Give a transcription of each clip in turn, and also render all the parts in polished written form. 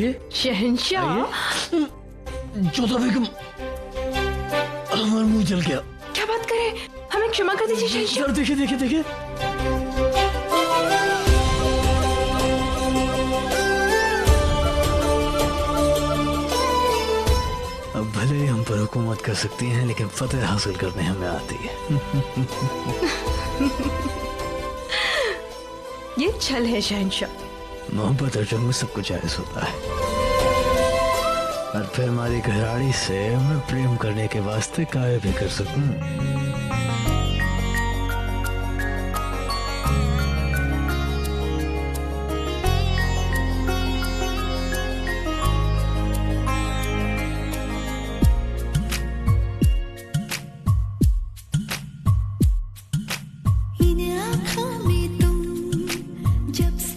आइए शहंशाह। जोधा बेगम, हमारा मुंह जल गया। क्या बात करें, हमें क्षमा कर दीजिए शहंशाह। देखिए देखिए देखिए, अब भले ही हम पर हुकूमत कर सकती हैं, लेकिन फतेह हासिल करने हमें आती है। ये छल है शहंशाह। मोहब्बत और जंग में सब कुछ जायज होता है। और फिर हमारी घराड़ी से मैं प्रेम करने के वास्ते काय भी कर सकूं।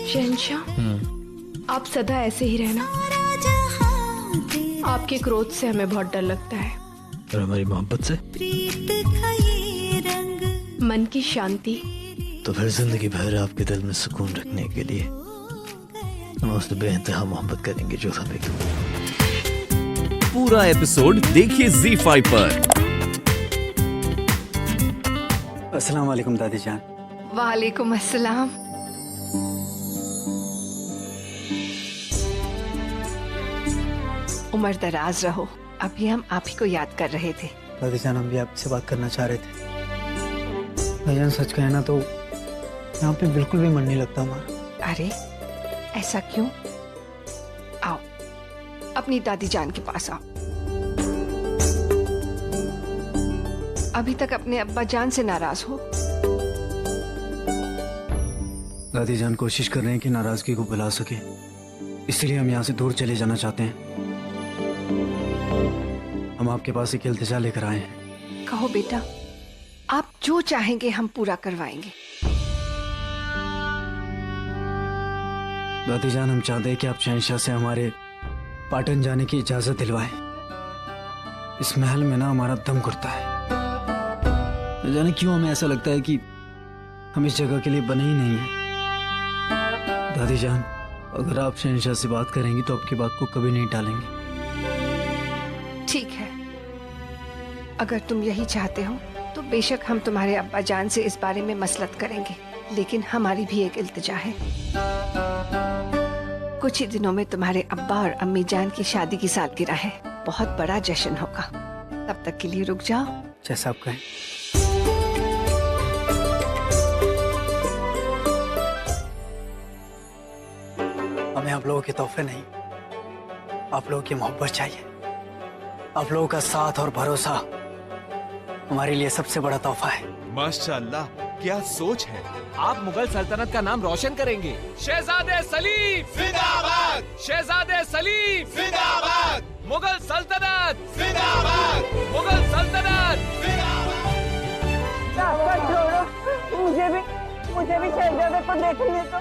शहंशाह, आप सदा ऐसे ही रहना। आपके क्रोध से हमें बहुत डर लगता है। और हमारी मोहब्बत से मन की शांति। तो फिर जिंदगी भर आपके दिल में सुकून रखने के लिए हम उससे बेइंतहा मोहब्बत करेंगे जोधा बेगम। पूरा एपिसोड देखिए ZEE5 पर। अस्सलाम वालेकुम दादी जान। वालेकुम अस्सलाम। उम्र दराज रहो। अभी हम आप ही को याद कर रहे थे। दादी जान, हम भी आपसे बात करना चाह रहे थे। भाईजान सच कहना तो यहाँ पे बिल्कुल भी मन नहीं लगता हमारा। अरे ऐसा क्यों? आओ अपनी दादी जान के पास आओ। अभी तक अपने अब्बा जान से नाराज हो। दादी जान कोशिश कर रहे हैं कि नाराजगी को भुला सके, इसलिए हम यहाँ से दूर चले जाना चाहते हैं। हम आपके पास एक इल्तिजा लेकर आए हैं। कहो बेटा, आप जो चाहेंगे हम पूरा करवाएंगे। दादी जान, हम चाहते हैं कि आप शहंशाह से हमारे पाटन जाने की इजाजत दिलवाएं। इस महल में ना हमारा दम घुटता है। न जाने क्यों हमें ऐसा लगता है कि हम इस जगह के लिए बने ही नहीं हैं। दादी जान, अगर आप शहंशाह से बात करेंगी तो आपकी बात को कभी नहीं टालेंगे। ठीक है, अगर तुम यही चाहते हो तो बेशक हम तुम्हारे अब्बा जान से इस बारे में मसलत करेंगे, लेकिन हमारी भी एक इल्तिजा है। कुछ ही दिनों में तुम्हारे अब्बा और अम्मी जान की शादी की सालगिरह है। बहुत बड़ा जश्न होगा। तब तक के लिए रुक जाओ। जैसा आप कहें। हमें आप लोगों के तोहफे नहीं, आप लोगों की मोहब्बत चाहिए। आप लोगों का साथ और भरोसा हमारे लिए सबसे बड़ा तोहफा है। माशाअल्लाह, क्या सोच है। आप मुगल सल्तनत का नाम रोशन करेंगे। शहजादे सलीम जिंदाबाद, शहजादे सलीम जिंदाबाद, मुगल सल्तनत जिंदाबाद, मुगल सल्तनत छोड़ो, मुझे भी शहजादे को देखने दो।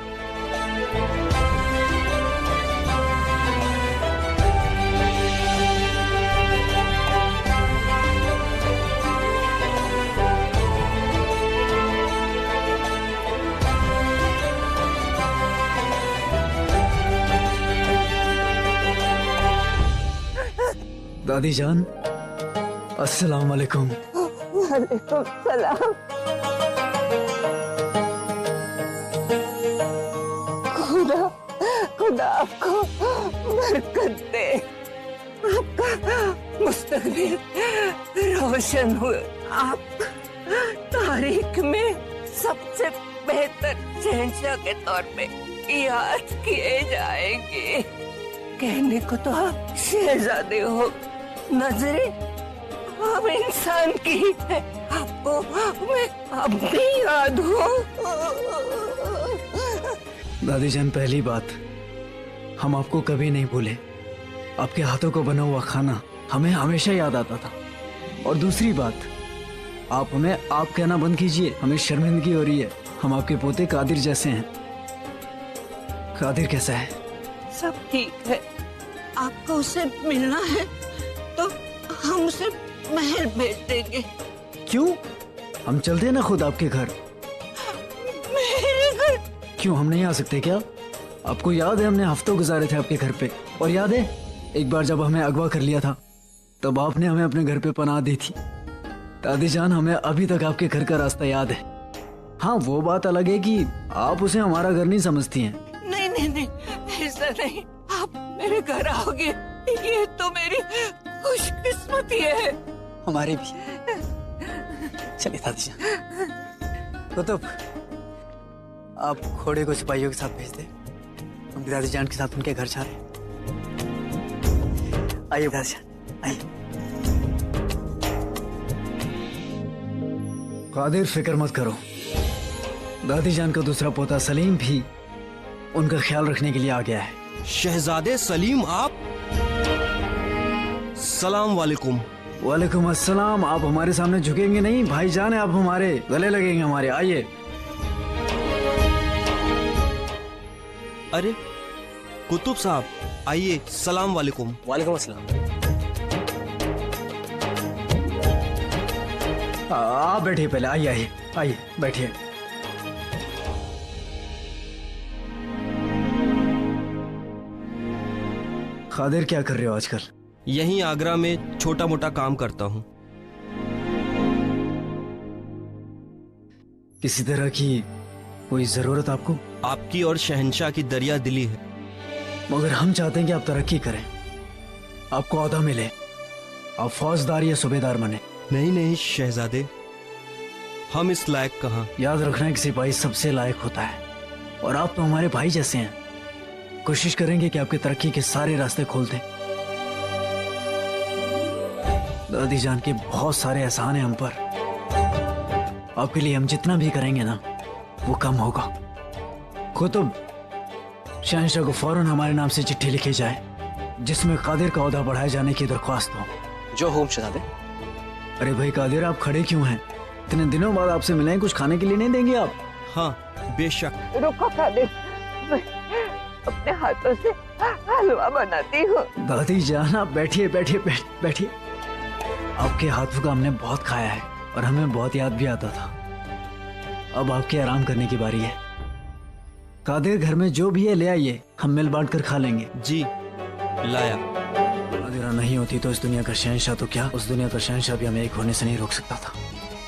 दादी जान, अस्सलाम वालेकुम। वालेकुम सलाम। खुदा आपको बरकत दे, आपका मुस्तकबिल रोशन हो। आप तारीख में सबसे बेहतर शहंशाह के तौर पे याद किए जाएंगे। कहने को तो आप शहजादे हो, नजरे आप इंसान की ही है। आपको मैं अब भी याद हूँ। दादी जान, पहली बात, हम आपको कभी नहीं भूले। आपके हाथों को बना हुआ खाना हमें हमेशा याद आता था। और दूसरी बात, आप हमें आप कहना बंद कीजिए, हमें शर्मिंदगी हो रही है। हम आपके पोते कादिर जैसे हैं। कादिर कैसा है? सब ठीक है। आपको उसे मिलना है तो हम उसे महल भेज देंगे। क्यों? हम चलते हैं ना खुद आपके घर। मेरे घर? क्यों, हम नहीं आ सकते क्या? आपको याद है हमने हफ्तों गुजारे थे आपके घर पे, और याद है एक बार जब हमें अगवा कर लिया था तब आपने हमें अपने घर पे पनाह दी थी। दादी जान, हमें अभी तक आपके घर का रास्ता याद है। हाँ, वो बात अलग है कि आप उसे हमारा घर नहीं समझती हैं। नहीं नहीं नहीं, ऐसा नहीं, आप मेरे घर आओगे ये तो मेरी खुशकिस्मती है। हमारे भी। चलिए दादी जान। कुतुब, आप घोड़े को सिपाहियों के साथ भेज दे, हम भी दादी जान के साथ उनके घर जा रहे हैं। आइए दादी जान, आइए। कादिर, फिक्र मत करो, दादी जान का दूसरा पोता सलीम भी उनका ख्याल रखने के लिए आ गया है। शहजादे सलीम, आप? सलाम वालेकुम। वालेकुम अस्सलाम। आप हमारे सामने झुकेंगे नहीं भाईजान, आप हमारे गले लगेंगे हमारे। आइए। अरे कुतुब साहब, आइए। सलाम वालेकुम। वालेकुम अस्सलाम। आप बैठिए पहले, आइए आइए आइए बैठिए। कादिर, क्या कर रहे हो आजकल? यहीं आगरा में छोटा मोटा काम करता हूँ। किसी तरह की कोई जरूरत आपको? आपकी और शहंशाह की दरिया दिली है। मगर हम चाहते हैं कि आप तरक्की करें, आपको ओहदा मिले, आप फौजदार या सूबेदार बने। नहीं नहीं शहजादे, हम इस लायक कहाँ। याद रखना कि सिपाही सबसे लायक होता है, और आप तो हमारे भाई जैसे हैं। कोशिश करेंगे कि आपके तरक्की के सारे रास्ते खोल दें। दादी जान के बहुत सारे एहसान हैं हम पर, आपके लिए हम जितना भी करेंगे ना वो कम होगा। कुतुब, शहंशाह को फौरन हमारे नाम से चिट्ठी लिखी जाए जिसमें कादिर का ओहदा बढ़ाए जाने की दरख्वास्त हो। जो हुकुम शहजादे। अरे भाई कादिर, आप खड़े क्यों हैं? इतने दिनों बाद आपसे मिले हैं, कुछ खाने के लिए नहीं देंगे आप? हाँ बेशक। रुको कादिर, मैं अपने हाथों से हलवा बनाती हूँ। दादी जान, आप बैठिए बैठिए बैठिए। आपके हाथों का हमने बहुत खाया है और हमें बहुत याद भी आता था। अब आपके आराम करने की बारी है। कादिर, घर में जो भी है ले आइए, हम मिल बांट कर खा लेंगे। जी लाया। कादिरा नहीं होती तो इस दुनिया का शहंशाह तो क्या, उस दुनिया का शहंशाह भी हमें एक होने से नहीं रोक सकता था,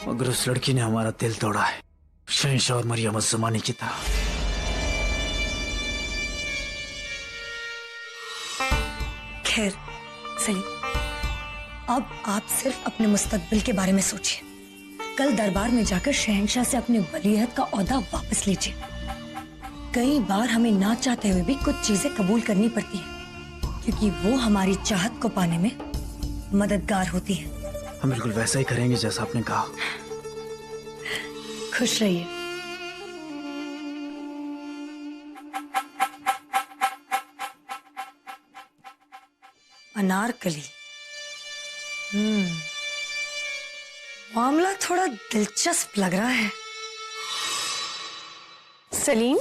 मगर उस लड़की ने हमारा दिल तोड़ा है, शहंशाह और मरियम उज़्ज़मानी की तरह। खैर सलीम, अब आप सिर्फ अपने मुस्तकबिल के बारे में सोचिए। कल दरबार में जाकर शहंशाह से अपने वलीअहद का ओहदा वापस लीजिए। कई बार हमें ना चाहते हुए भी कुछ चीजें कबूल करनी पड़ती है, क्योंकि वो हमारी चाहत को पाने में मददगार होती है। हम बिल्कुल वैसा ही करेंगे जैसा आपने कहा। खुश रहिए। अनारकली, मामला थोड़ा दिलचस्प लग रहा है। सलीम,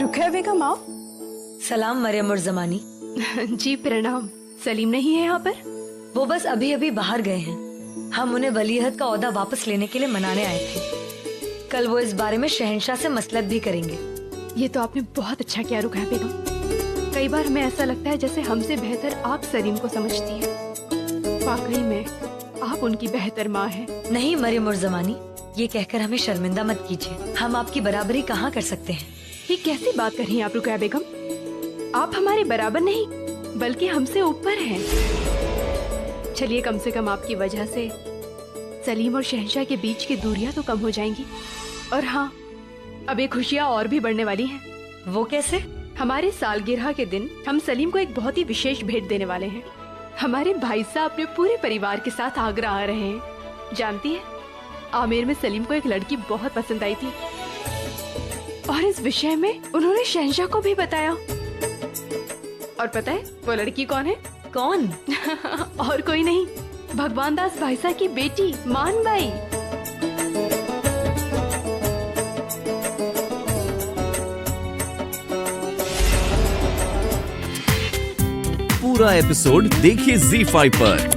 रुकिया बेगम आओ। सलाम मरियम उज़्ज़मानी। जी प्रणाम। सलीम नहीं है यहाँ पर? वो बस अभी अभी बाहर गए हैं। हम उन्हें वलीअहद का ओहदा वापस लेने के लिए मनाने आए थे। कल वो इस बारे में शहंशाह से मसलत भी करेंगे। ये तो आपने बहुत अच्छा किया रुकिया बेगम। कई बार हमें ऐसा लगता है जैसे हमसे बेहतर आप सलीम को समझती हैं। वाकई में आप उनकी बेहतर माँ हैं। नहीं मरियम उज़्ज़मानी, ये कहकर हमें शर्मिंदा मत कीजिए। हम आपकी बराबरी कहाँ कर सकते हैं? ये कैसी बात कर रही हैं आप रुकिया बेगम? आप हमारे बराबर नहीं बल्कि हमसे ऊपर हैं। चलिए, कम से कम आपकी वजह से सलीम और शहंशाह के बीच की दूरियां तो कम हो जाएंगी। और हाँ, अब ये खुशियाँ और भी बढ़ने वाली हैं। वो कैसे? हमारे सालगिरह के दिन हम सलीम को एक बहुत ही विशेष भेंट देने वाले हैं। हमारे भाई साहब अपने पूरे परिवार के साथ आगरा आ रहे हैं। जानती है, आमेर में सलीम को एक लड़की बहुत पसंद आई थी और इस विषय में उन्होंने शहंशाह को भी बताया। और पता है वो लड़की कौन है? कौन? और कोई नहीं, भगवान दास भाई साहब की बेटी मान बाई। पूरा एपिसोड देखिए ZEE5 पर।